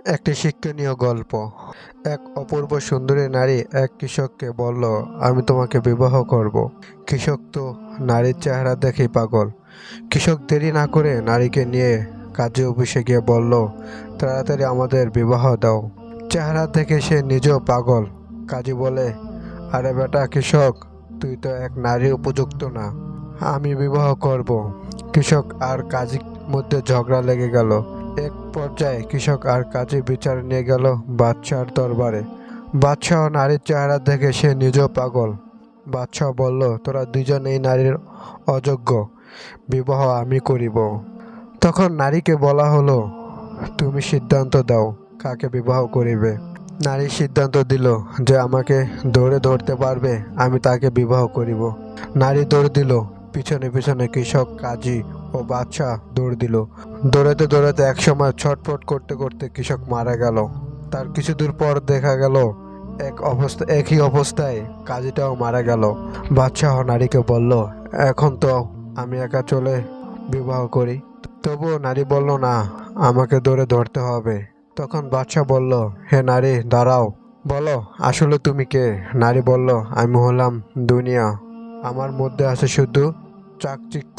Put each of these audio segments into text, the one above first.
একটি শিক্ষণীয় গল্প। এক অপূর্ব সুন্দরী নারী এক কৃষককে বলল, আমি তোমাকে বিবাহ করব। কৃষক তো নারীর চেহারা দেখেই পাগল। কৃষক দেরি না করে নারীকে নিয়ে কাজী অফিসে গিয়ে বলল, তাড়াতাড়ি আমাদের বিবাহ দাও। চেহারা দেখে সে নিজেও পাগল। কাজী বলে, আরে বেটা কৃষক, তুই তো এক নারী উপযুক্ত না, আমি বিবাহ করব। কৃষক আর কাজীর মধ্যে ঝগড়া লেগে গেল। এক পর্যায়ে কৃষক আর কাজী বিচার নিয়ে গেল বাদশার দরবারে। বাদশাহ নারীর চেহারা দেখে সে নিজেও পাগল। বাদশাহ বলল, তোরা দুজন এই নারীর অযোগ্য, বিবাহ আমি করিব। তখন নারীকে বলা হলো, তুমি সিদ্ধান্ত দাও কাকে বিবাহ করিবে। নারী সিদ্ধান্ত দিল যে আমাকে দৌড়ে ধরতে পারবে আমি তাকে বিবাহ করিব। নারী দৌড় দিল, পিছনে পিছনে কৃষক, কাজী ও বাদশাহ দৌড় দিল। দৌড়াতে দৌড়াতে একসময় ছটফট করতে করতে কৃষক মারা গেল। তার কিছু দূর পর দেখা গেল একই অবস্থায় কাজীটাও মারা গেল। বাদশাহ নারীকে বলল, এখন তো আমি একা চলে বিবাহ করি। তবুও নারী বলল, না, আমাকে দৌড়ে ধরতে হবে। তখন বাদশাহ বলল, হে নারী, দাঁড়াও, বলো আসলে তুমি কে। নারী বলল, আমি হলাম দুনিয়া, আমার মধ্যে আছে শুধু চাকচিক্য,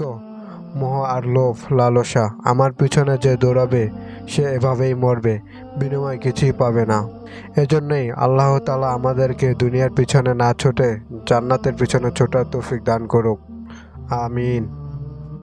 মোহ আর লোভ লালসা। আমার পিছনে যে দৌড়াবে সে এভাবেই মরবে, বিনিময় কিছুই পাবে না। এজন্যই আল্লাহ তাআলা আমাদেরকে দুনিয়ার পিছনে না ছুটে জান্নাতের পিছনে ছোটার তৌফিক দান করুক। আমিন।